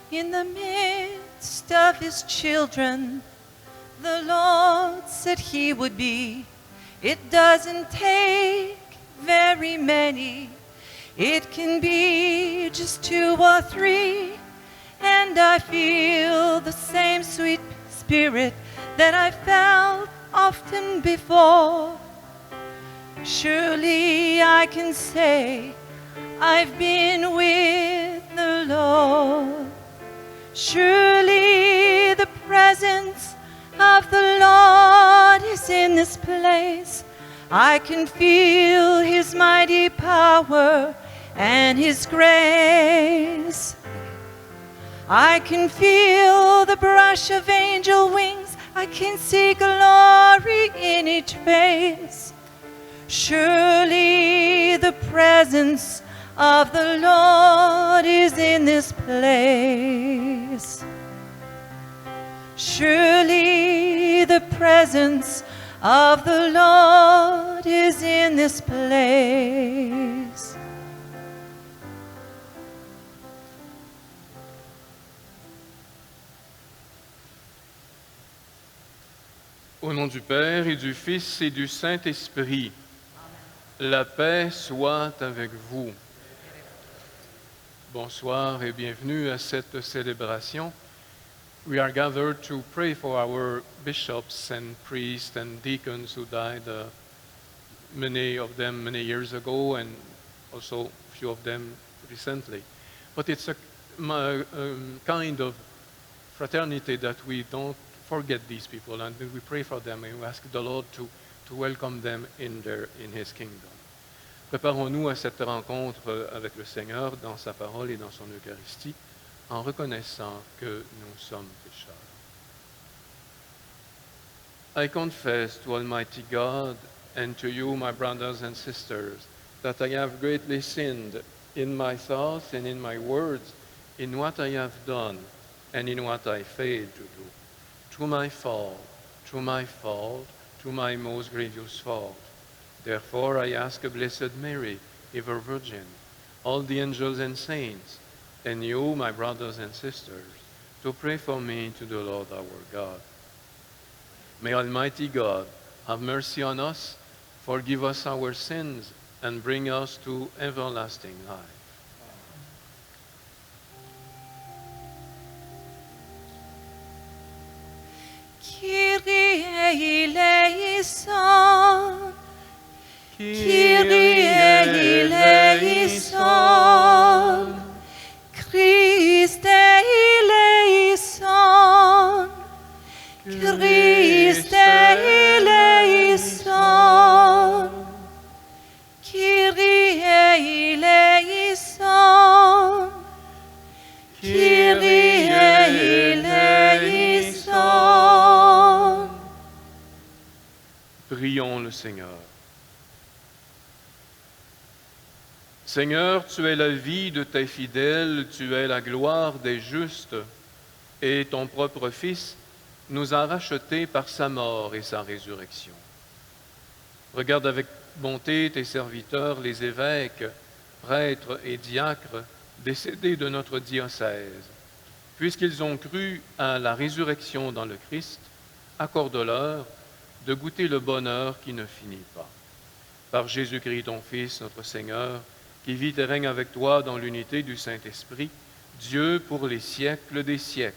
In the midst of his children, the Lord said he would be. It doesn't take very many. It can be just 2 or 3. And I feel the same sweet spirit that I felt often before. Surely I can say I've been with the Lord. Surely the presence of the Lord is in this place. I can feel his mighty power and his grace. I can feel the brush of angel wings. I can see glory in each face. Surely the presence of the Lord is in this place. Surely the presence of the Lord is in this place. Au nom du Père et du Fils et du Saint-Esprit, la paix soit avec vous. Bonsoir et bienvenue à cette célébration. We are gathered to pray for our bishops and priests and deacons who died, many of them many years ago and also a few of them recently. But it's a kind of fraternity that we don't forget these people and we pray for them and we ask the Lord to welcome them in his kingdom. Préparons-nous à cette rencontre avec le Seigneur dans sa parole et dans son Eucharistie en reconnaissant que nous sommes pécheurs. I confess to Almighty God and to you, my brothers and sisters, that I have greatly sinned in my thoughts and in my words, in what I have done and in what I failed to do. Through my fault, through my most grievous fault. Therefore I ask Blessed Mary, ever Virgin, all the angels and saints, and you, my brothers and sisters, to pray for me to the Lord our God. May Almighty God have mercy on us, forgive us our sins, and bring us to everlasting life. Kyrie eleison, Kyrie eleison, Christe eleison, Christe eleison, Kyrie eleison, Kyrie eleison. Prions le Seigneur. Seigneur, tu es la vie de tes fidèles, tu es la gloire des justes, et ton propre Fils nous a rachetés par sa mort et sa résurrection. Regarde avec bonté tes serviteurs, les évêques, prêtres et diacres, décédés de notre diocèse. Puisqu'ils ont cru à la résurrection dans le Christ, accorde-leur de goûter le bonheur qui ne finit pas. Par Jésus-Christ, ton Fils, notre Seigneur, qui vit et règne avec toi dans l'unité du Saint-Esprit, Dieu pour les siècles des siècles.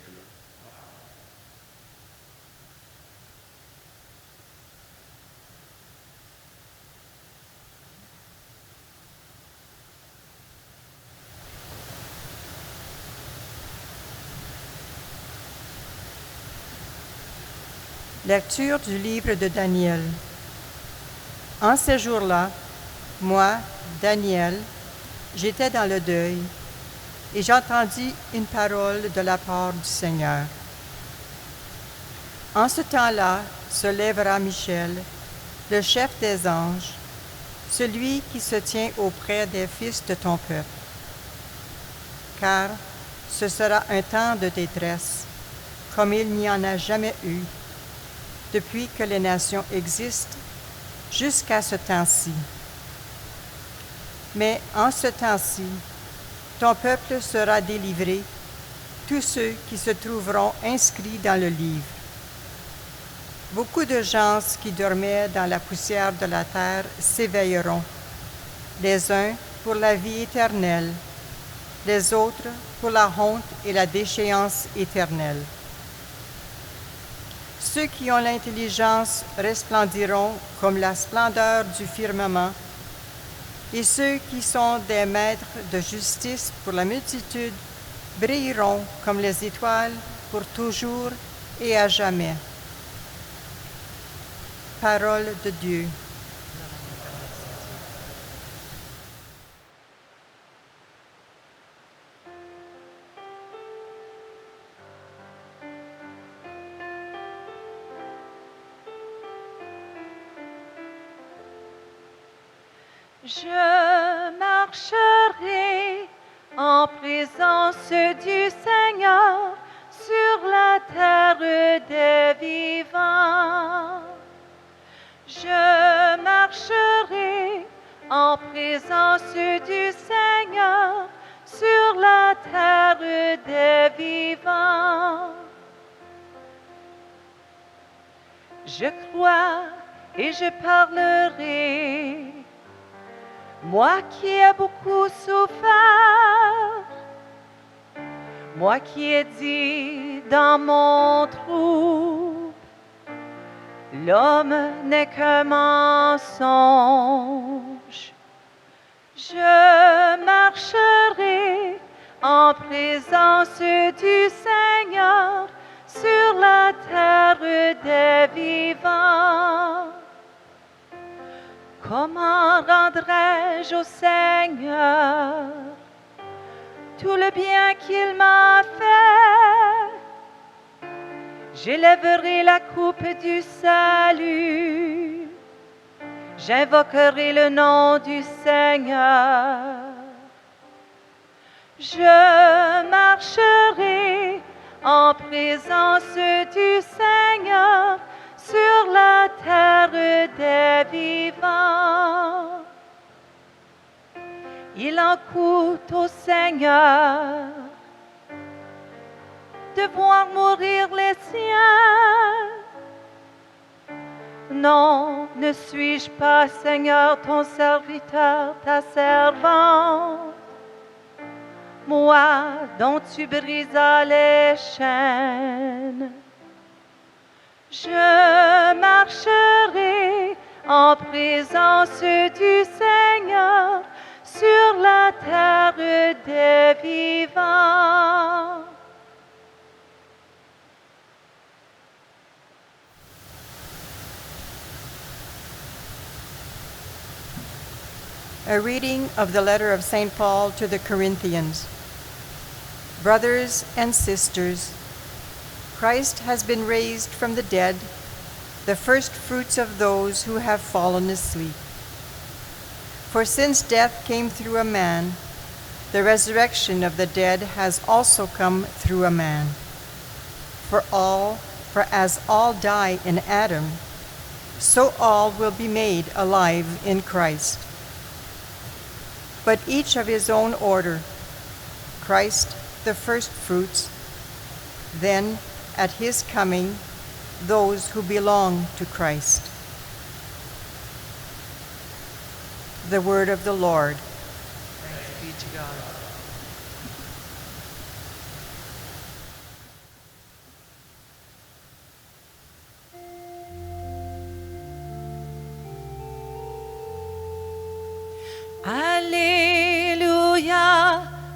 Lecture du livre de Daniel. En ces jours-là, moi, Daniel, j'étais dans le deuil et j'entendis une parole de la part du Seigneur. En ce temps-là se lèvera Michel, le chef des anges, celui qui se tient auprès des fils de ton peuple. Car ce sera un temps de détresse, comme il n'y en a jamais eu, depuis que les nations existent, jusqu'à ce temps-ci. Mais en ce temps-ci, ton peuple sera délivré, tous ceux qui se trouveront inscrits dans le livre. Beaucoup de gens qui dormaient dans la poussière de la terre s'éveilleront, les uns pour la vie éternelle, les autres pour la honte et la déchéance éternelle. Ceux qui ont l'intelligence resplendiront comme la splendeur du firmament, et ceux qui sont des maîtres de justice pour la multitude brilleront comme les étoiles pour toujours et à jamais. Parole de Dieu. Je marcherai en présence du Seigneur sur la terre des vivants. Je marcherai en présence du Seigneur sur la terre des vivants. Je crois et je parlerai, moi qui ai beaucoup souffert, moi qui ai dit dans mon trouble, l'homme n'est qu'un mensonge. Je marcherai en présence du Seigneur sur la terre des vivants. Comment rendrai-je au Seigneur tout le bien qu'il m'a fait? J'élèverai la coupe du salut, j'invoquerai le nom du Seigneur. Je marcherai en présence du Seigneur sur la terre des vivants. Il en coûte au Seigneur de voir mourir les siens. Non, ne suis-je pas, Seigneur, ton serviteur, ta servante, moi dont tu brisas les chaînes. Je marcherai en présence du Seigneur sur la terre des vivants. A reading of the letter of St. Paul to the Corinthians. Brothers and sisters, Christ has been raised from the dead, the first fruits of those who have fallen asleep. For since death came through a man, the resurrection of the dead has also come through a man. For as all die in Adam, so all will be made alive in Christ. But each of his own order, Christ the first fruits, then at his coming, those who belong to Christ. The word of the Lord. Thanks be to God. Alléluia,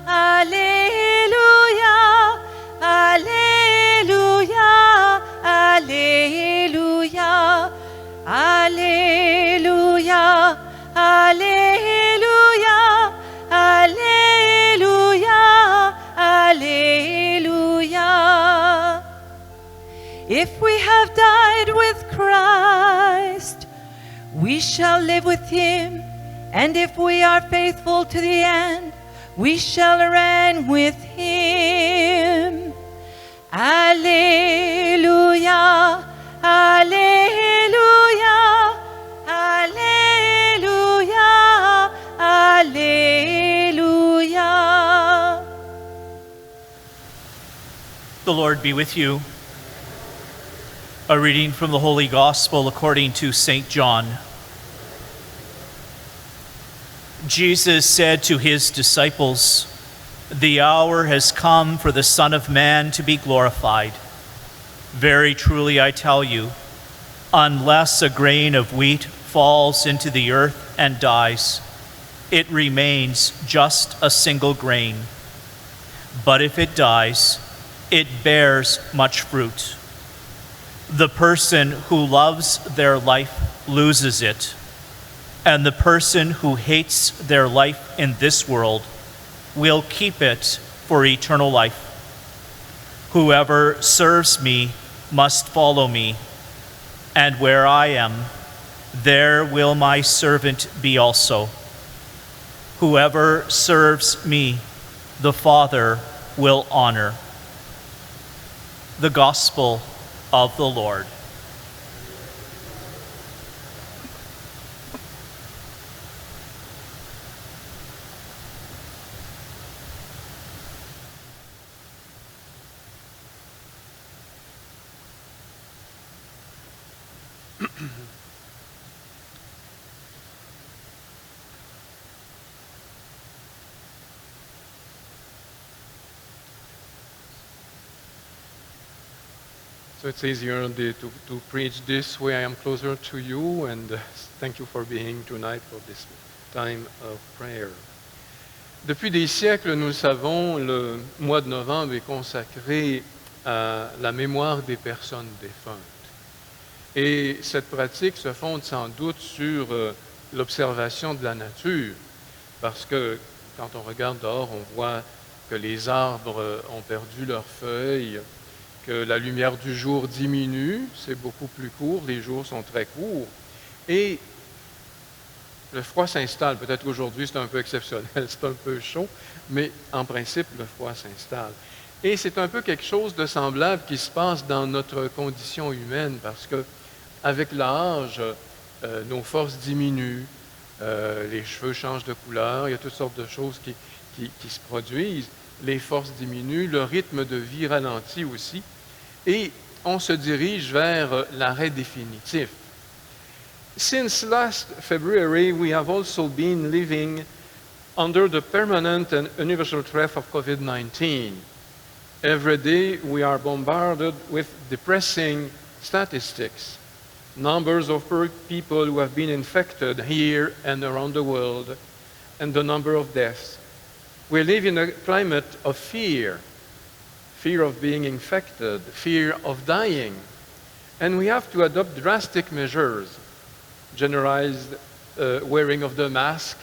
Alléluia, Alléluia, Alléluia, Alléluia, Alléluia, Alléluia, Alléluia. If we have died with Christ, we shall live with him. And if we are faithful to the end, we shall reign with him. Alleluia, Alleluia, Alleluia, Alleluia. The Lord be with you. A reading from the Holy Gospel according to St. John. Jesus said to his disciples, "The hour has come for the Son of Man to be glorified. Very truly I tell you, unless a grain of wheat falls into the earth and dies, it remains just a single grain. But if it dies, it bears much fruit. The person who loves their life loses it, and the person who hates their life in this world will keep it for eternal life. Whoever serves me must follow me, and where I am, there will my servant be also. Whoever serves me, the Father will honor." The Gospel of the Lord. So it's easier to preach this way. I am closer to you, and thank you for being tonight for this time of prayer. Depuis des siècles, nous le savons, le mois de novembre est consacré à la mémoire des personnes défuntes. Et cette pratique se fonde sans doute sur l'observation de la nature, parce que quand on regarde dehors, on voit que les arbres ont perdu leurs feuilles, que la lumière du jour diminue, c'est beaucoup plus court, les jours sont très courts, et le froid s'installe. Peut-être qu'aujourd'hui c'est un peu exceptionnel, c'est un peu chaud, mais en principe le froid s'installe. Et c'est un peu quelque chose de semblable qui se passe dans notre condition humaine, parce que avec l'âge, nos forces diminuent, les cheveux changent de couleur, il y a toutes sortes de choses qui se produisent. Les forces diminuent, le rythme de vie ralentit aussi, et on se dirige vers l'arrêt définitif. Since last February, we have also been living under the permanent and universal threat of COVID-19. Every day we are bombarded with depressing statistics, numbers of people who have been infected here and around the world, and the number of deaths. We live in a climate of fear of being infected, fear of dying. And we have to adopt drastic measures. Generalized wearing of the mask.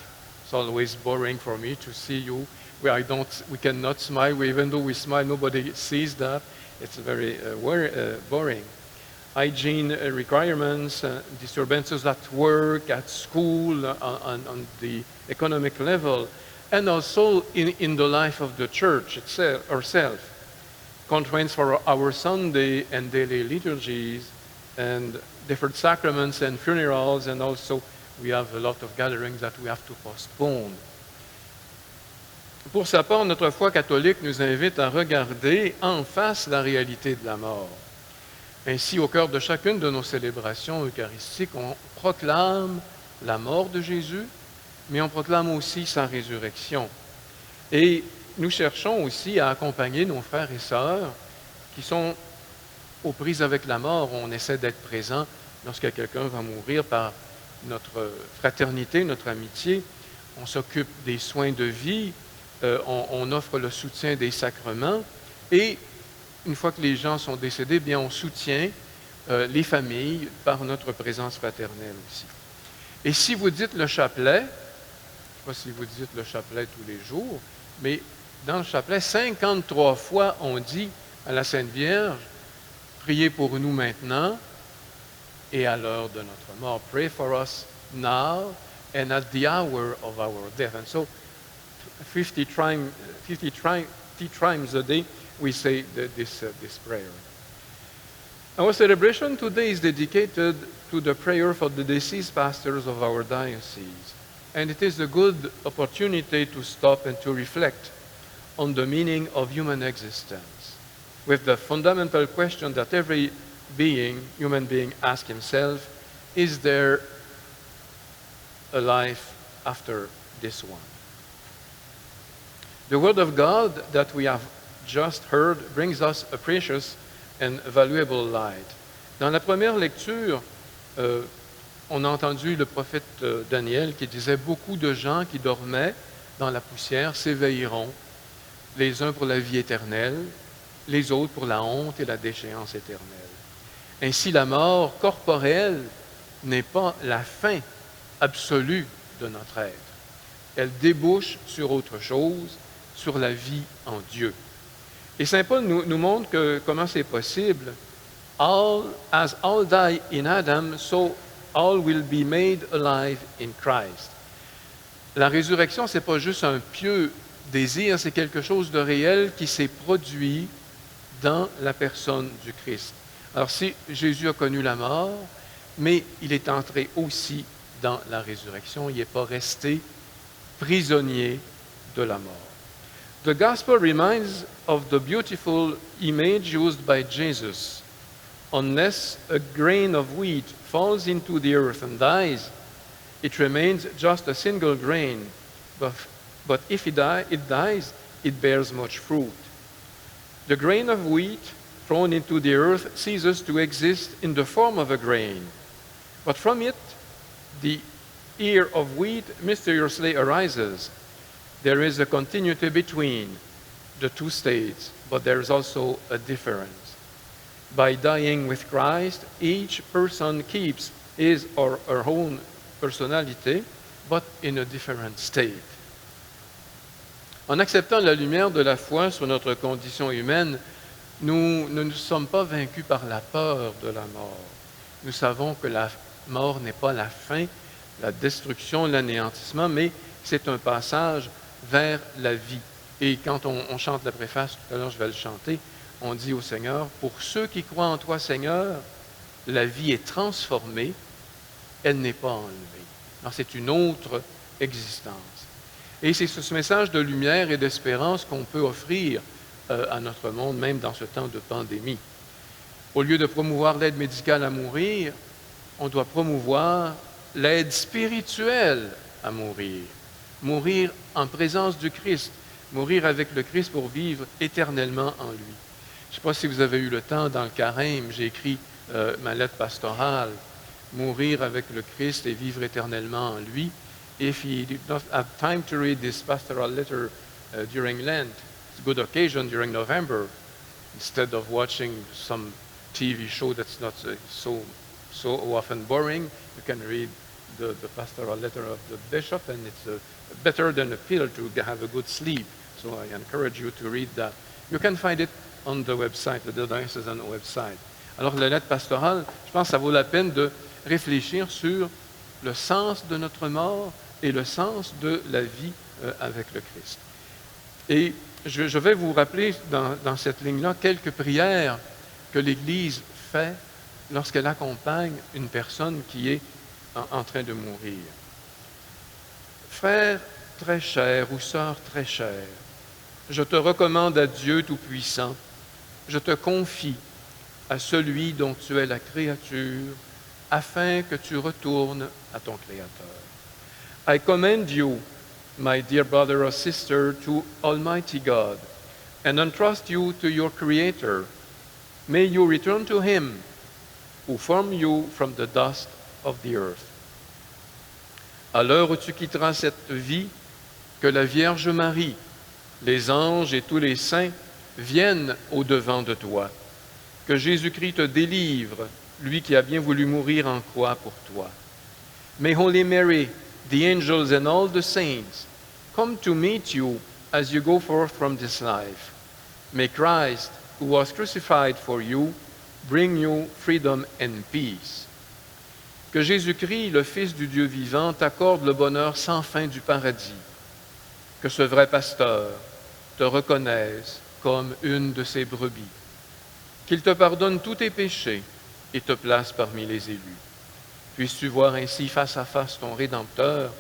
It's always boring for me to see you. We cannot smile. Even though we smile, nobody sees that. It's very boring. Hygiene requirements, disturbances at work, at school, on the economic level, and also in the life of the church herself. Constraints for our Sunday and daily liturgies, and different sacraments and funerals, and also we have a lot of gatherings that we have to postpone. Pour sa part, notre foi catholique nous invite à regarder en face la réalité de la mort. Ainsi, au cœur de chacune de nos célébrations eucharistiques, on proclame la mort de Jésus, mais on proclame aussi sa résurrection. Et nous cherchons aussi à accompagner nos frères et sœurs qui sont aux prises avec la mort. On essaie d'être présent lorsque quelqu'un va mourir par notre fraternité, notre amitié. On s'occupe des soins de vie, on offre le soutien des sacrements, et une fois que les gens sont décédés, bien on soutient les familles par notre présence fraternelle aussi. Et si vous dites le chapelet, je ne sais pas si vous dites le chapelet tous les jours, mais dans le chapelet, 53 fois on dit à la Sainte Vierge, priez pour nous maintenant et à l'heure de notre mort. Pray for us now and at the hour of our death. And so 50 times a day we say this prayer. Our celebration today is dedicated to the prayer for the deceased pastors of our diocese. And it is a good opportunity to stop and to reflect on the meaning of human existence. with the fundamental question that every human being, asks himself, is there a life after this one? The Word of God that we have just heard brings us a precious and valuable light. Dans la première lecture, on a entendu le prophète Daniel qui disait « Beaucoup de gens qui dormaient dans la poussière s'éveilleront, les uns pour la vie éternelle, les autres pour la honte et la déchéance éternelle. » Ainsi, la mort corporelle n'est pas la fin absolue de notre être. Elle débouche sur autre chose, sur la vie en Dieu. Et Saint Paul nous montre comment c'est possible. As all die in Adam, so all will be made alive in Christ. La résurrection, ce n'est pas juste un pieux désir, c'est quelque chose de réel qui s'est produit dans la personne du Christ. Alors, si Jésus a connu la mort, mais il est entré aussi dans la résurrection, il n'est pas resté prisonnier de la mort. The gospel reminds of the beautiful image used by Jesus. Unless a grain of wheat falls into the earth and dies, it remains just a single grain. But if it dies, it bears much fruit. The grain of wheat thrown into the earth ceases to exist in the form of a grain. But from it, the ear of wheat mysteriously arises. There is a continuity between the two states, but there is also a difference. By dying with Christ, each person keeps his or her own personality, but in a different state. En acceptant la lumière de la foi sur notre condition humaine, nous ne sommes pas vaincus par la peur de la mort. Nous savons que la mort n'est pas la fin, la destruction, l'anéantissement, mais c'est un passage vers la vie. Et quand on chante la préface, tout à l'heure je vais le chanter, on dit au Seigneur, pour ceux qui croient en toi, Seigneur, la vie est transformée, elle n'est pas enlevée. Alors c'est une autre existence. Et c'est ce message de lumière et d'espérance qu'on peut offrir à notre monde, même dans ce temps de pandémie. Au lieu de promouvoir l'aide médicale à mourir, on doit promouvoir l'aide spirituelle à mourir. Mourir en présence du Christ, mourir avec le Christ pour vivre éternellement en lui. Je ne sais pas si vous avez eu le temps, dans le carême, j'ai écrit ma lettre pastorale, mourir avec le Christ et vivre éternellement en lui. If you did not have time to read this pastoral letter during Lent, it's a good occasion during November. Instead of watching some TV show that's not so often boring, you can read the pastoral letter of the bishop, and it's better than a pill to have a good sleep. So I encourage you to read that. You can find it on the website, the diocesan website. Alors, la lettre pastorale, je pense que ça vaut la peine de réfléchir sur le sens de notre mort et le sens de la vie avec le Christ. Et je vais vous rappeler dans cette ligne-là quelques prières que l'Église fait lorsqu'elle accompagne une personne qui est en train de mourir. Frère très cher ou sœur très chère, je te recommande à Dieu Tout-Puissant, je te confie à celui dont tu es la créature, afin que tu retournes à ton Créateur. I commend you, my dear brother or sister, to Almighty God, and entrust you to your Creator. May you return to Him, who formed you from the dust of the earth. À l'heure où tu quitteras cette vie, que la Vierge Marie, les anges et tous les saints viennent au-devant de toi. Que Jésus-Christ te délivre, lui qui a bien voulu mourir en croix pour toi. May Holy Mary, the angels and all the saints come to meet you as you go forth from this life. May Christ, who was crucified for you, bring you freedom and peace. Que Jésus-Christ, le Fils du Dieu vivant, t'accorde le bonheur sans fin du paradis. Que ce vrai pasteur te reconnaisse comme une de ses brebis. Qu'il te pardonne tous tes péchés et te place parmi les élus. Puisses-tu voir ainsi face à face ton Rédempteur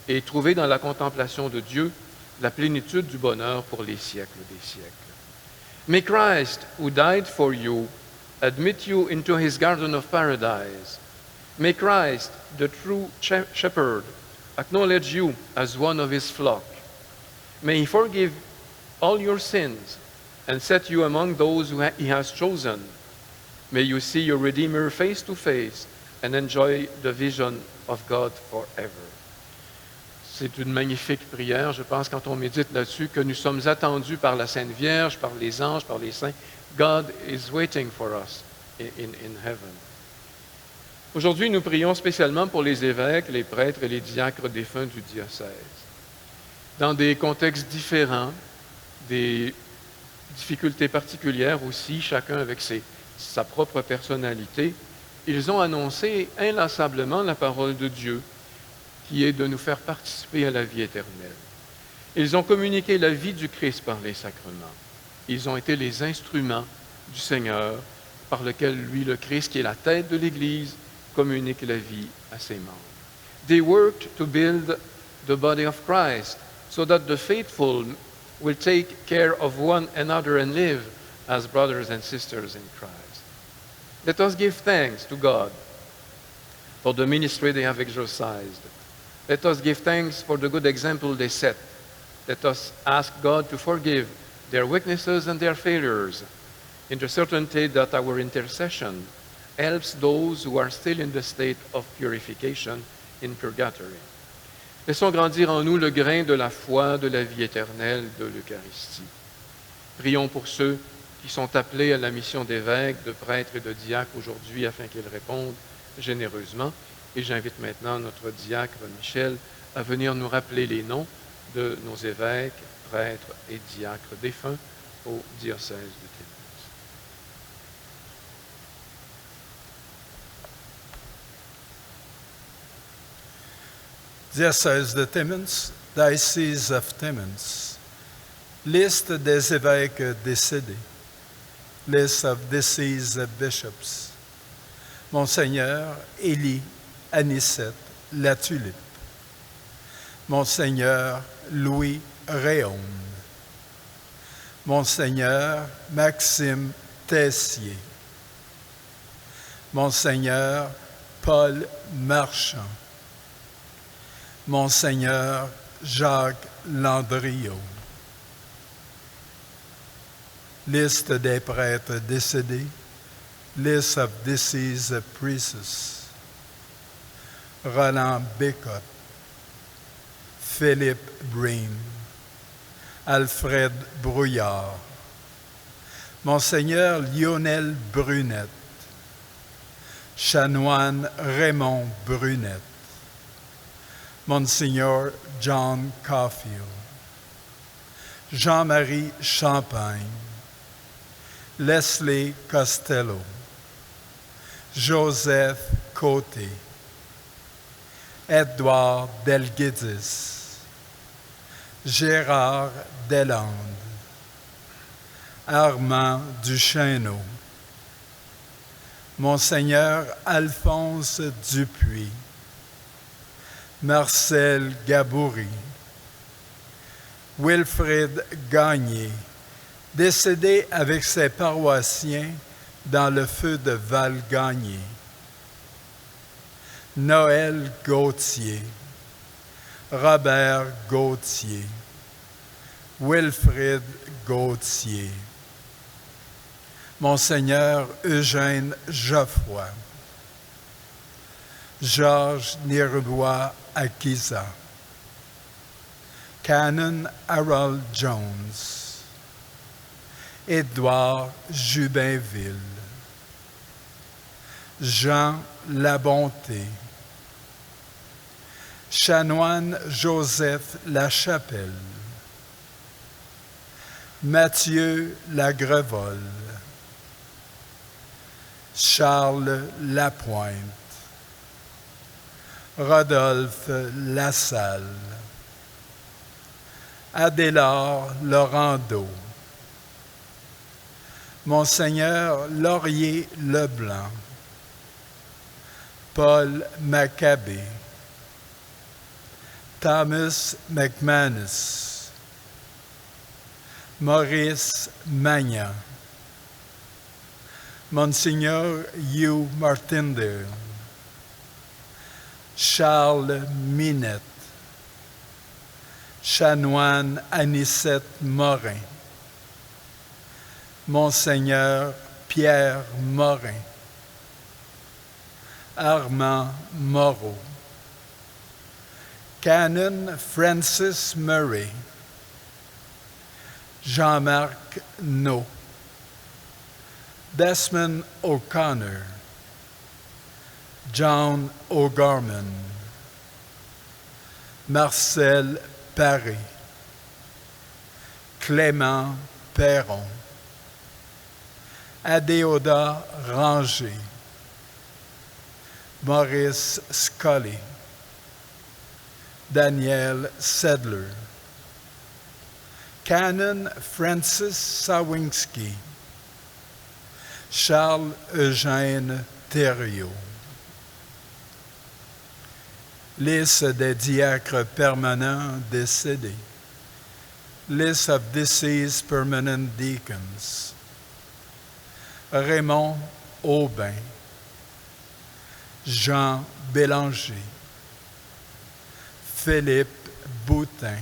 et trouver dans la contemplation de Dieu la plénitude du bonheur pour les siècles des siècles. May Christ, who died for you, admit you into his garden of paradise. May Christ, the true shepherd, acknowledge you as one of his flock. May he forgive all your sins and set you among those who he has chosen. May you see your Redeemer face to face and enjoy the vision of God forever. C'est une magnifique prière, je pense, quand on médite là-dessus, que nous sommes attendus par la Sainte Vierge, par les anges, par les saints. God is waiting for us in heaven. Aujourd'hui, nous prions spécialement pour les évêques, les prêtres et les diacres défunts du diocèse. Dans des contextes différents, des difficultés particulières aussi, chacun avec sa propre personnalité, ils ont annoncé inlassablement la parole de Dieu, qui est de nous faire participer à la vie éternelle. Ils ont communiqué la vie du Christ par les sacrements. Ils ont été les instruments du Seigneur par lequel lui, le Christ, qui est la tête de l'Église, communique la vie à ses membres. They worked to build the body of Christ so that the faithful will take care of one another and live as brothers and sisters in Christ. Let us give thanks to God for the ministry they have exercised. Let us give thanks for the good example they set. Let us ask God to forgive their weaknesses and their failures, in the certainty that our intercession helps those who are still in the state of purification in purgatory. Laissons grandir en nous le grain de la foi de la vie éternelle de l'Eucharistie. Prions pour ceux qui sont appelés à la mission d'évêques, de prêtres et de diacres aujourd'hui afin qu'ils répondent généreusement. Et j'invite maintenant notre diacre Michel à venir nous rappeler les noms de nos évêques, prêtres et diacres défunts au diocèse de Timmins. Diocèse de Timmins, Diocese of Timmins. Liste des évêques décédés. List of deceased bishops. Monseigneur Élie Anicette Latulippe. Monseigneur Louis Réaume. Monseigneur Maxime Tessier. Monseigneur Paul Marchand. Monseigneur Jacques Landriot. Liste des prêtres décédés. List of deceased priests. Roland Bécotte. Philippe Breen. Alfred Brouillard. Monseigneur Lionel Brunette. Chanoine Raymond Brunette. Monsignor John Caulfield. Jean-Marie Champagne. Leslie Costello. Joseph Côté. Edouard Delguidis. Gérard Delande. Armand Duchesneau. Monseigneur Alphonse Dupuis. Marcel Gaboury. Wilfrid Gagné, décédé avec ses paroissiens dans le feu de Val-Gagné. Noël Gauthier. Robert Gauthier. Wilfrid Gauthier. Monseigneur Eugène Geoffroy. Georges Nirobois Akiza. Canon Harold Jones. Édouard Jubinville. Jean Labonté. Chanoine Joseph Lachapelle. Mathieu Lagrevole. Charles Lapointe. Rodolphe Lassalle. Adélard Laurando. Monseigneur Laurier Leblanc. Paul Maccabé. Thomas McManus. Maurice Magnan, Monseigneur Hugh Martindale, Charles Minette, Chanoine Anicette Morin, Monseigneur Pierre Morin, Armand Moreau, Canon Francis Murray, Jean-Marc No, Desmond O'Connor, John O'Gorman, Marcel Paré, Clément Perron, Adéoda Ranger, Maurice Scully, Daniel Sedler, Canon Francis Sawinski, Charles Eugène Thériault. Liste des diacres permanents décédés. List of deceased permanent deacons. Raymond Aubin, Jean Bélanger, Philippe Boutin,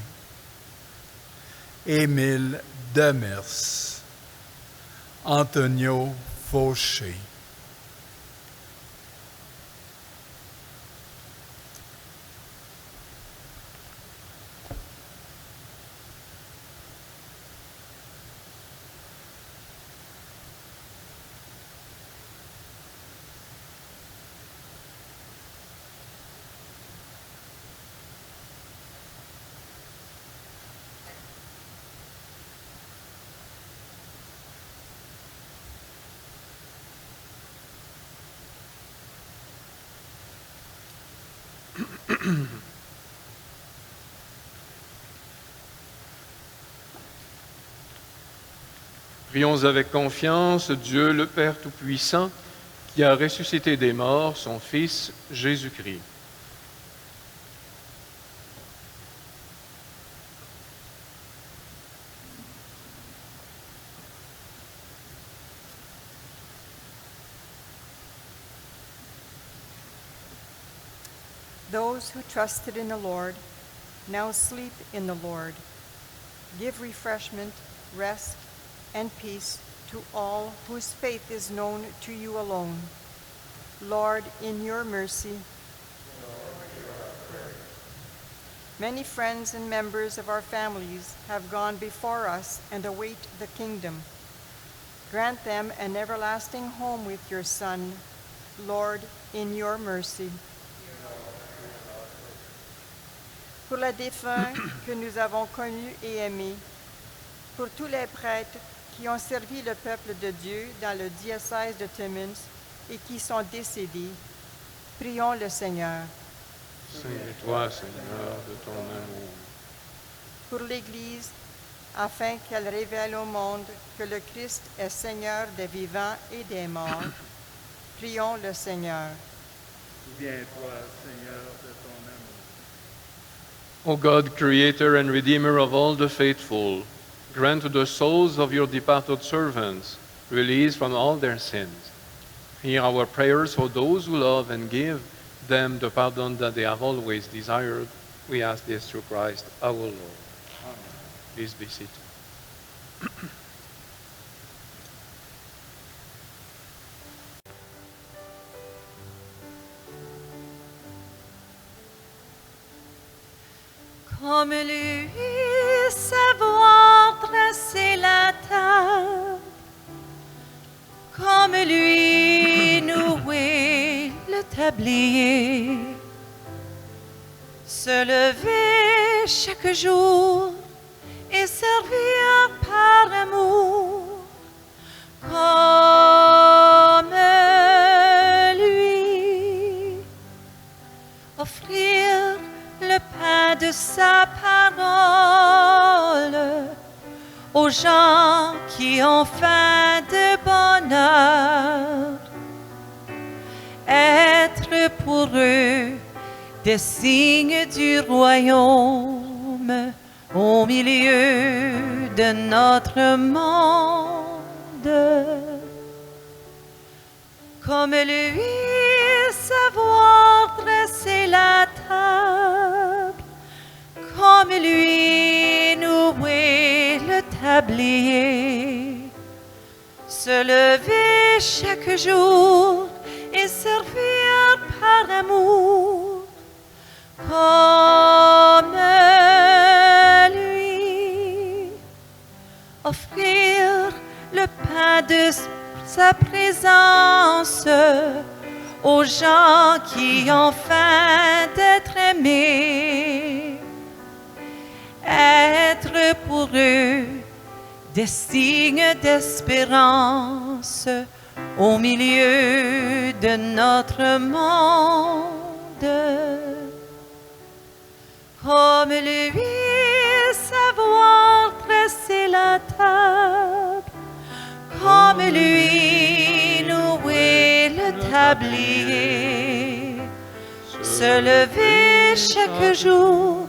Émile Demers, Antonio Fauché. Prions avec confiance Dieu le Père Tout-Puissant, qui a ressuscité des morts son Fils Jésus-Christ. Those who trusted in the Lord now sleep in the Lord. Give refreshment, rest, and peace to all whose faith is known to you alone. Lord, in your mercy, many friends and members of our families have gone before us and await the kingdom. Grant them an everlasting home with your Son, Lord, in your mercy. Pour les défunts que nous avons connus et aimés, pour tous les prêtres qui ont servi le peuple de Dieu dans le diocèse de Timmins et qui sont décédés, prions le Seigneur. Sauve-toi, Seigneur, de ton amour. Pour l'Église, afin qu'elle révèle au monde que le Christ est Seigneur des vivants et des morts, prions le Seigneur. Souviens-toi, Seigneur, de ton amour. O God, Creator and Redeemer of all the faithful, grant to the souls of your departed servants release from all their sins. Hear our prayers for those who love and give them the pardon that they have always desired. We ask this through Christ our Lord. Amen. Please be seated. Comme lui, savoir dresser la table, comme lui, nouer le tablier, se lever chaque jour et servir par amour, comme lui, offrir le pain de sa parole aux gens qui ont faim de bonheur. Être pour eux des signes du royaume au milieu de notre monde. Comme lui, savoir dresser la table, comme lui, nouer le tablier, se lever chaque jour et servir par amour, comme lui, offrir le pain de sa présence aux gens qui ont faim d'être aimés, être pour eux des signes d'espérance au milieu de notre monde. Comme lui, savoir dresser la table, comme lui, nouer le tablier, se lever chaque jour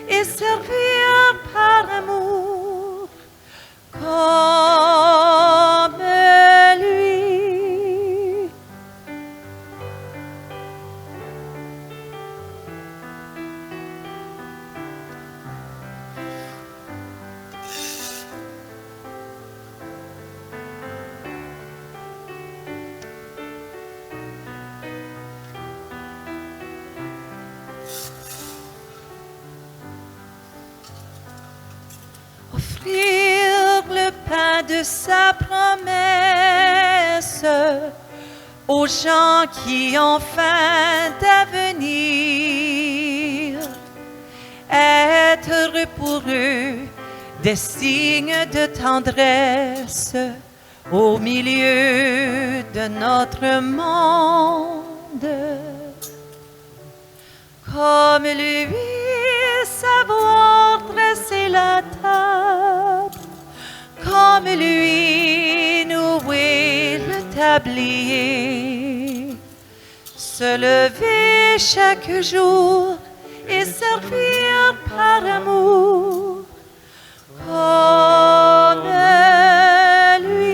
et servir par amour, comme lui. Offrir le pain de sa promesse aux gens qui ont faim d'avenir, être pour eux des signes de tendresse au milieu de notre monde. Comme lui, savoir dresser la table, comme lui, nouer le tablier, se lever chaque jour et servir par amour, comme lui.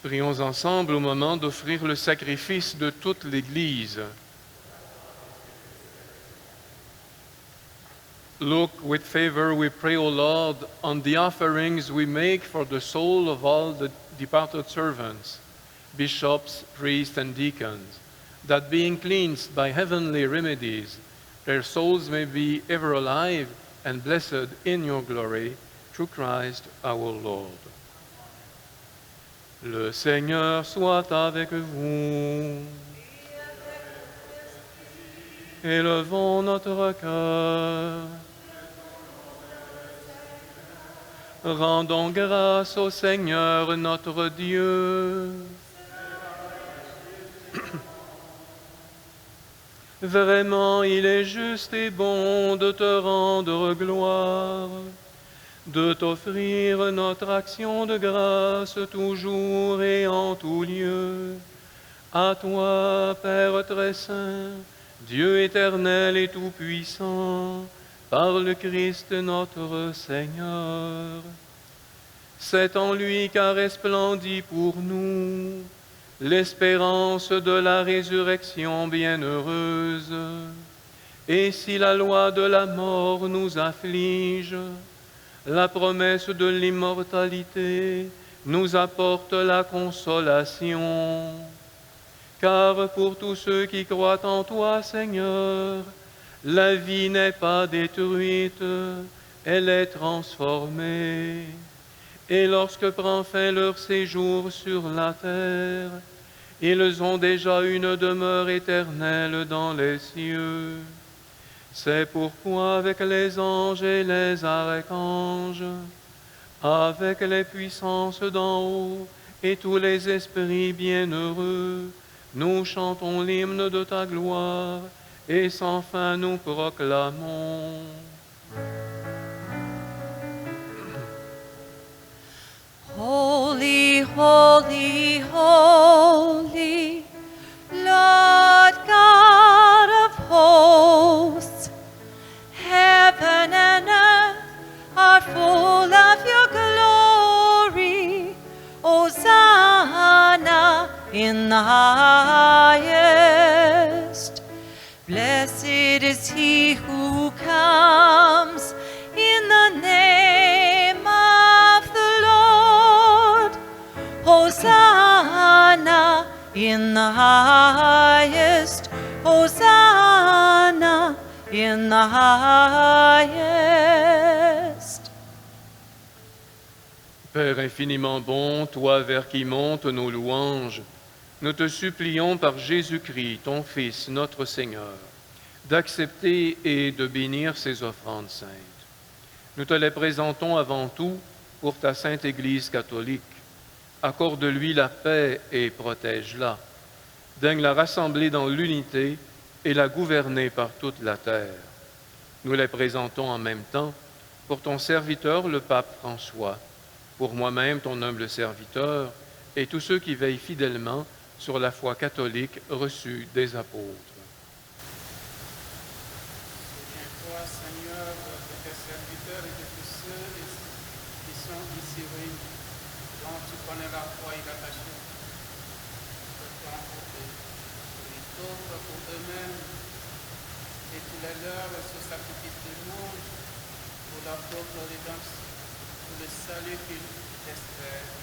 Prions ensemble au moment d'offrir le sacrifice de toute l'Église. Look with favor, we pray, O Lord, on the offerings we make for the soul of all the departed servants, bishops, priests, and deacons, that being cleansed by heavenly remedies, their souls may be ever alive and blessed in your glory, through Christ our Lord. Le Seigneur soit avec vous. Élevons notre cœur. Rendons grâce au Seigneur notre Dieu. Vraiment, il est juste et bon de te rendre gloire, de t'offrir notre action de grâce toujours et en tout lieu. À toi, Père très saint, Dieu éternel et tout-puissant, par le Christ notre Seigneur. C'est en lui qu'a resplendit pour nous l'espérance de la résurrection bienheureuse. Et si la loi de la mort nous afflige, la promesse de l'immortalité nous apporte la consolation. Car pour tous ceux qui croient en toi, Seigneur, la vie n'est pas détruite, elle est transformée. Et lorsque prend fin leur séjour sur la terre, ils ont déjà une demeure éternelle dans les cieux. C'est pourquoi avec les anges et les archanges, avec les puissances d'en haut et tous les esprits bienheureux, nous chantons l'hymne de ta gloire et sans fin nous proclamons. Holy, holy, holy, Lord God of hosts, heaven and earth are full of your glory. Hosanna in the highest. Blessed is he who comes in the name of the Lord. Hosanna in the highest. Hosanna in the highest. Père infiniment bon, toi vers qui montent nos louanges, nous te supplions par Jésus-Christ, ton Fils, notre Seigneur, d'accepter et de bénir ces offrandes saintes. Nous te les présentons avant tout pour ta sainte Église catholique. Accorde-lui la paix et protège-la. Daigne la rassembler dans l'unité et la gouverner par toute la terre. Nous les présentons en même temps pour ton serviteur, le pape François, pour moi-même, ton humble serviteur, et tous ceux qui veillent fidèlement sur la foi catholique reçue des apôtres. Souviens-toi, Seigneur, de tes serviteurs et de tous ceux qui sont ici réunis, dont tu connais la foi et l'attachement. Prends pour eux, les autres pour eux-mêmes, et tu les leurs ce sacrifice de louange pour la propre rédemption, pour le salut qu'ils espèrent,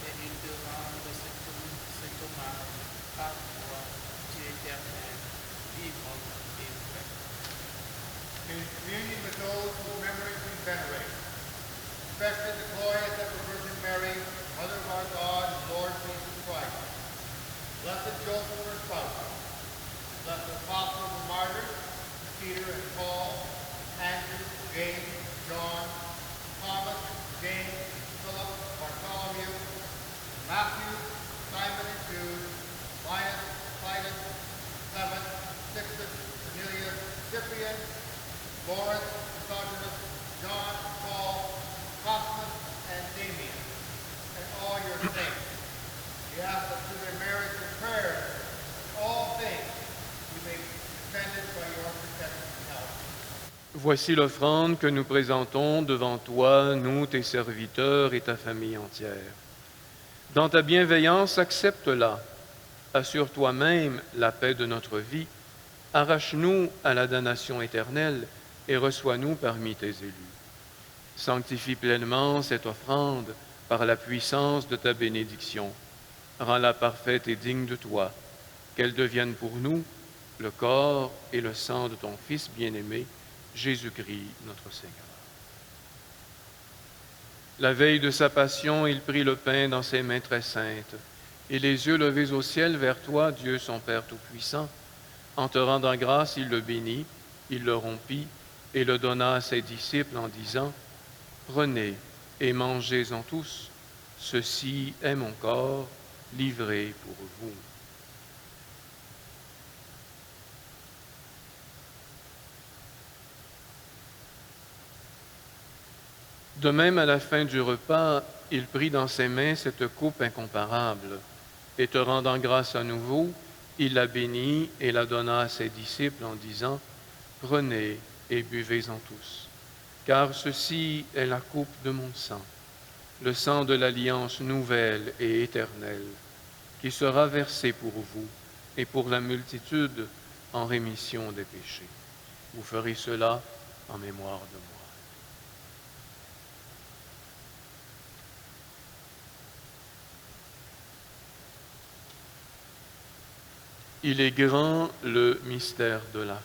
et ils te rendent cet hommage à toi, Dieu éternel, vivant et vrai. In communion with those whose memories we venerate, especially the glorious of the Virgin Mary, Mother of our God and Lord Jesus Christ, blessed Joseph her spouse, blessed apostles and martyrs, Peter and Paul, Andrew, James, John, Thomas, James, Philip, Bartholomew, Matthew, Simon and Jude, Linus, Titus, Clement, Sixtus, Cornelius, Cyprian, Lawrence, Sojournus, John, Paul, Cosmas, and Damien, and all your saints. We ask that through their merits and prayers, all things, we may be defended by your protection and help. Voici l'offrande que nous présentons devant toi, nous, tes serviteurs et ta famille entière. Dans ta bienveillance, accepte-la. Assure toi-même la paix de notre vie. Arrache-nous à la damnation éternelle et reçois-nous parmi tes élus. Sanctifie pleinement cette offrande par la puissance de ta bénédiction. Rends-la parfaite et digne de toi, qu'elle devienne pour nous le corps et le sang de ton Fils bien-aimé, Jésus-Christ, notre Seigneur. La veille de sa passion, il prit le pain dans ses mains très saintes, et les yeux levés au ciel vers toi, Dieu son Père Tout-Puissant. En te rendant grâce, il le bénit, il le rompit, et le donna à ses disciples en disant, « Prenez et mangez-en tous, ceci est mon corps livré pour vous. » De même, à la fin du repas, il prit dans ses mains cette coupe incomparable, et te rendant grâce à nouveau, il la bénit et la donna à ses disciples en disant, « Prenez et buvez-en tous, car ceci est la coupe de mon sang, le sang de l'alliance nouvelle et éternelle, qui sera versé pour vous et pour la multitude en rémission des péchés. Vous ferez cela en mémoire de moi. » Il est grand le mystère de la foi.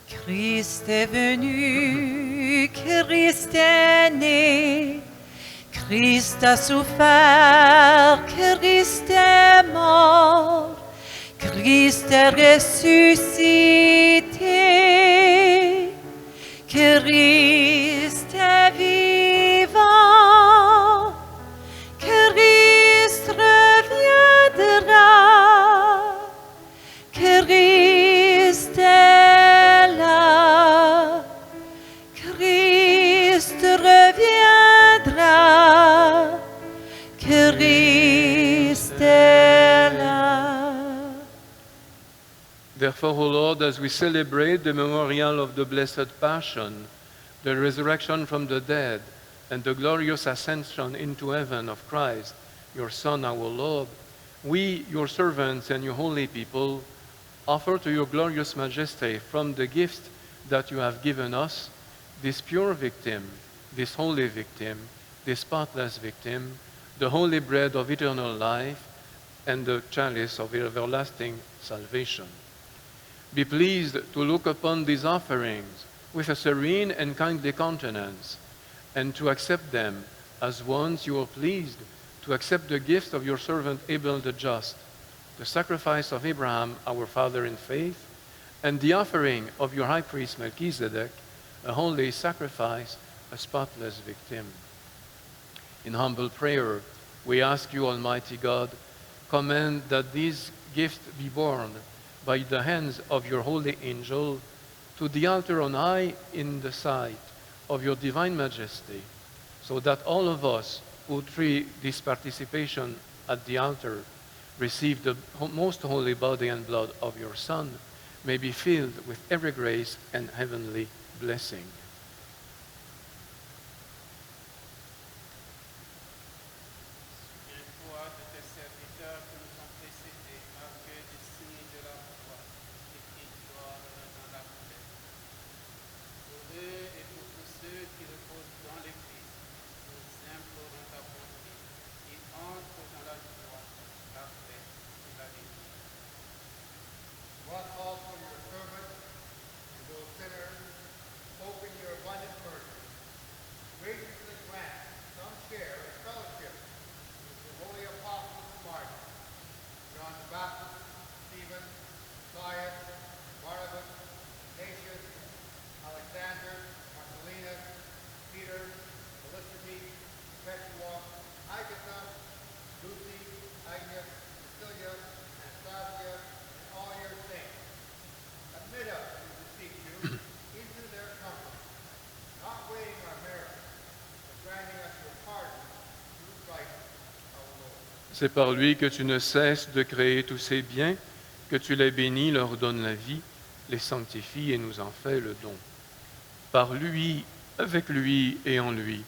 Christ est venu, Christ est né, Christ a souffert, Christ est mort, Christ est ressuscité, Christ est vivant, Christ reviendra, Christ est là, Christ reviendra, Christ est là. Therefore, O Lord, as we celebrate the memorial of the Blessed Passion, the resurrection from the dead, and the glorious ascension into heaven of Christ, your Son, our Lord, we, your servants and your holy people, offer to your glorious majesty from the gift that you have given us, this pure victim, this holy victim, this spotless victim, the holy bread of eternal life, and the chalice of everlasting salvation. Be pleased to look upon these offerings with a serene and kindly countenance, and to accept them as ones you are pleased to accept the gift of your servant Abel the just, the sacrifice of Abraham, our father in faith, and the offering of your high priest Melchizedek, a holy sacrifice, a spotless victim. In humble prayer, we ask you, Almighty God, command that these gifts be borne by the hands of your holy angel to the altar on high in the sight of your divine majesty, so that all of us who through this participation at the altar receive the most holy body and blood of your Son may be filled with every grace and heavenly blessing. Souviens-toi de tes serviteurs qui nous ont précédés, marqués du signe de la foi, et qui dorment dans la paix. Pour eux et pour tous ceux qui reposent dans le Christ, nous implorons ta bonté, qui entrent dans la joie, la paix et la vie. Bless also your servants and those sinners, hope in your abundant mercy. Graciously grant some share in fellowship with the holy apostles and martyrs, John the Baptist, Stephen, Matthias, Barnabas, Ignatius, Alexander, Marcellinus, Peter, Felicity, Perpetua, Agatha, Lucy, Agnes, Cecilia, Anastasia, and all your saints. Admit us, we beseech you, into their company, not weighing our merits, but granting us your pardon through Christ our Lord. C'est par lui que tu ne cesses de créer tous ces biens, que tu les bénis, leur donnes la vie, les sanctifies et nous en fais le don. Par lui, avec lui et en lui,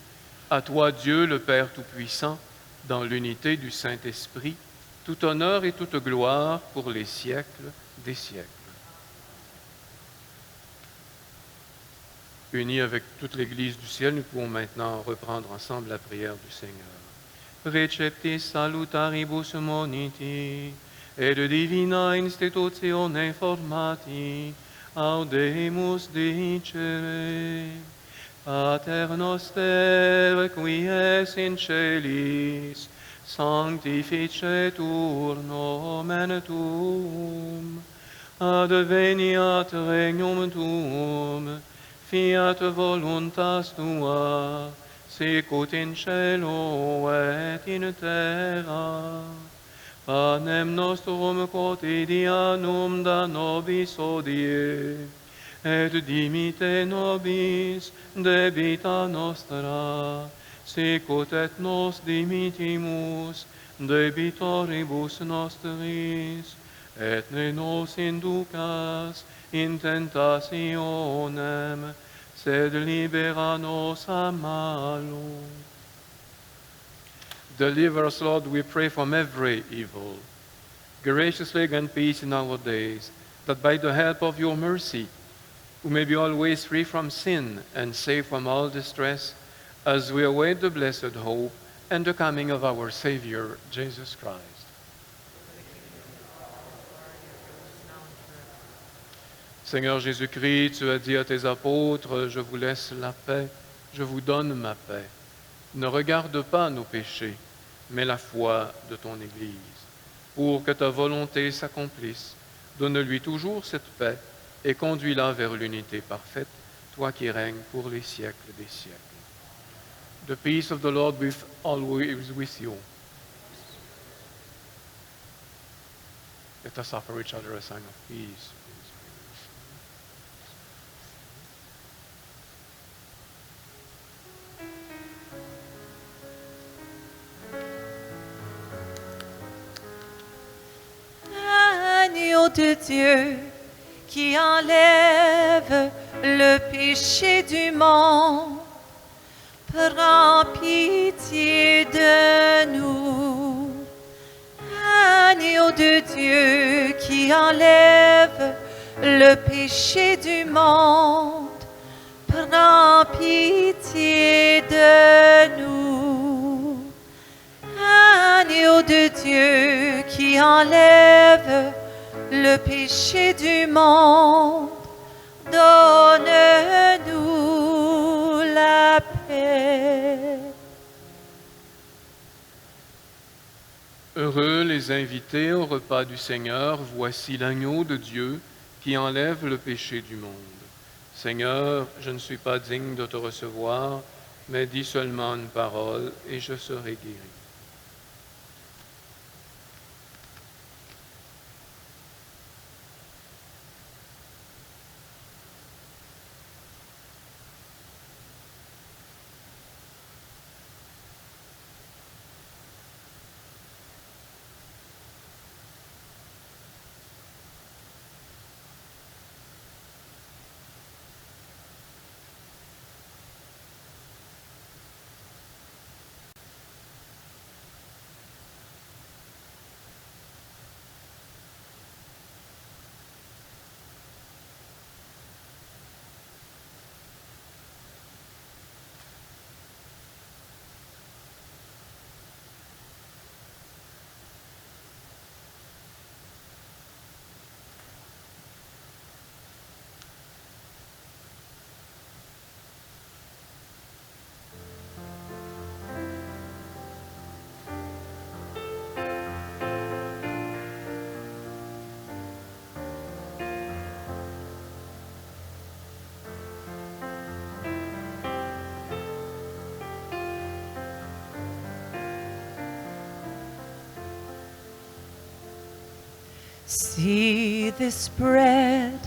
à toi Dieu le Père Tout-Puissant, dans l'unité du Saint-Esprit, tout honneur et toute gloire pour les siècles des siècles. Unis avec toute l'Église du ciel, nous pouvons maintenant reprendre ensemble la prière du Seigneur. Preceptis salutaribus moniti, et de divina institutione formati, audemus dicere. Pater noster, qui es in celis, sanctificetur nomen tuum, adveniat regnum tuum, fiat voluntas tua, sicut in cielo et in terra. Panem nostrum quotidianum da nobis hodie, et dimite nobis debita nostra, sicut et nos dimitimus debitoribus nostris, et ne nos inducas in tentationem, sed libera nos a malo. Deliver us, Lord, we pray, from every evil. Graciously grant peace in our days, that by the help of your mercy we may be always free from sin and safe from all distress, as we await the blessed hope and the coming of our Savior, Jesus Christ. Seigneur Jésus-Christ, tu as dit à tes apôtres, je vous laisse la paix, je vous donne ma paix. Ne regarde pas nos péchés, mais la foi de ton Église. Pour que ta volonté s'accomplisse, donne-lui toujours cette paix et conduis-la vers l'unité parfaite, toi qui règnes pour les siècles des siècles. The peace of the Lord be always with you. Let us offer each other a sign of peace. Agneau de Dieu qui enlève le péché du monde, prends pitié de nous. Agneau de Dieu qui enlève le péché du monde, prends pitié de nous. Agneau de Dieu qui enlève le péché du monde, donne-nous la paix. Heureux les invités au repas du Seigneur, voici l'agneau de Dieu qui enlève le péché du monde. Seigneur, je ne suis pas digne de te recevoir, mais dis seulement une parole et je serai guéri. See this bread,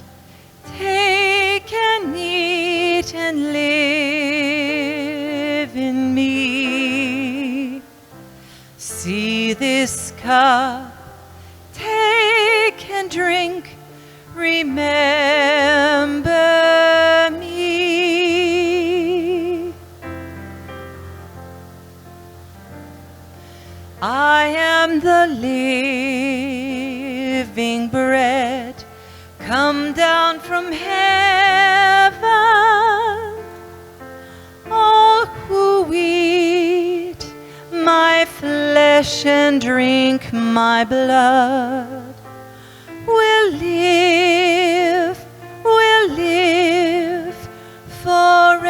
take and eat and live in me. See this cup, take and drink, remember me. I am the living bread, come down from heaven. All who eat my flesh and drink my blood will live forever.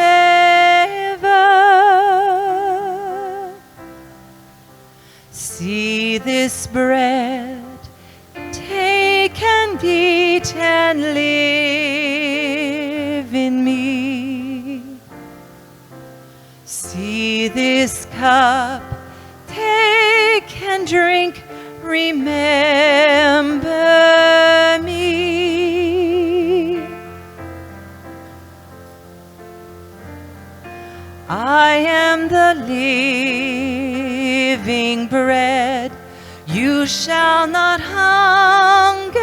See this bread, take and eat and live in me. See this cup, take and drink, remember me. I am the living bread, you shall not hunger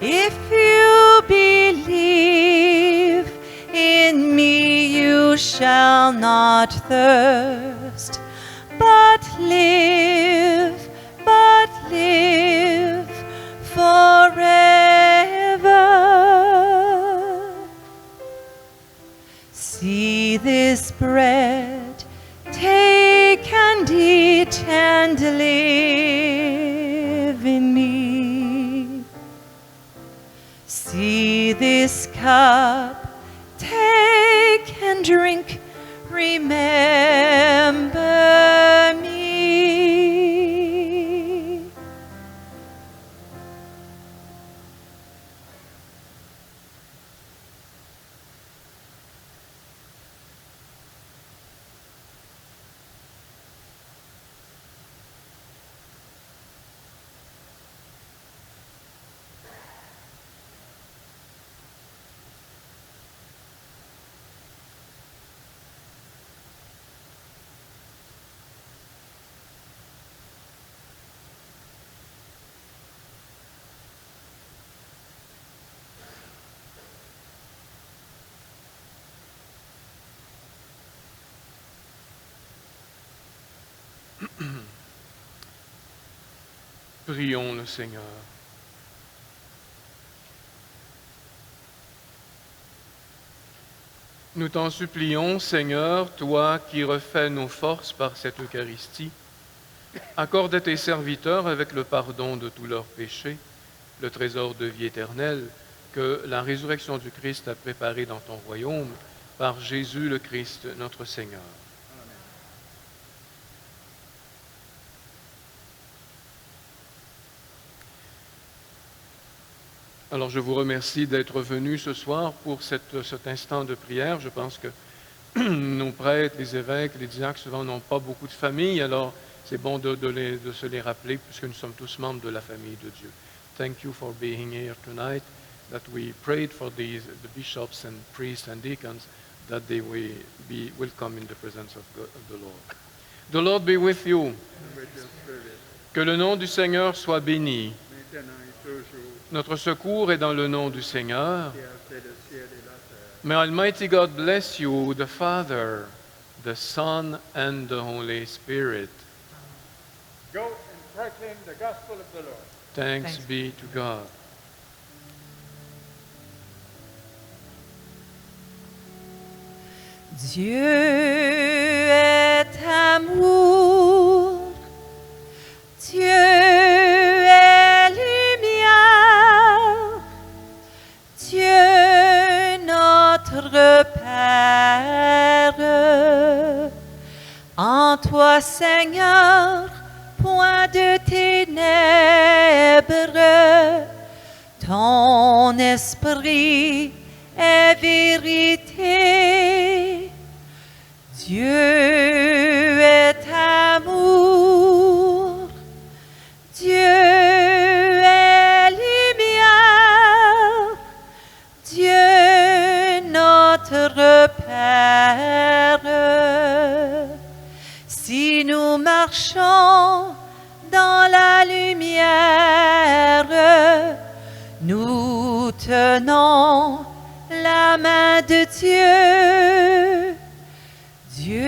if you believe in me. You shall not thirst, but live forever. See this bread, take and eat and live in me. See Prions le Seigneur. Nous t'en supplions, Seigneur, toi qui refais nos forces par cette Eucharistie, accorde à tes serviteurs, avec le pardon de tous leurs péchés, le trésor de vie éternelle que la résurrection du Christ a préparé dans ton royaume, par Jésus le Christ, notre Seigneur. Alors, je vous remercie d'être venus ce soir pour cet instant de prière. Je pense que nos prêtres, les évêques, les diacres, souvent n'ont pas beaucoup de famille, alors c'est bon de se les rappeler, puisque nous sommes tous membres de la famille de Dieu. Thank you for being here tonight, that we prayed for the bishops and priests and deacons, that they will come in the presence of the Lord. The Lord be with you. Que le nom du Seigneur soit béni. Notre secours est dans le nom du Seigneur. May Almighty God bless you, the Father, the Son, and the Holy Spirit. Go and proclaim the gospel of the Lord. Thanks be to God. Dieu est amour, Dieu est lumière, Dieu notre Père. En toi, Seigneur, point de ténèbres, ton esprit est vérité. Dieu est amour, Dieu est lumière, Dieu notre Père. Si nous marchons dans la lumière, nous tenons la main de Dieu. Dieu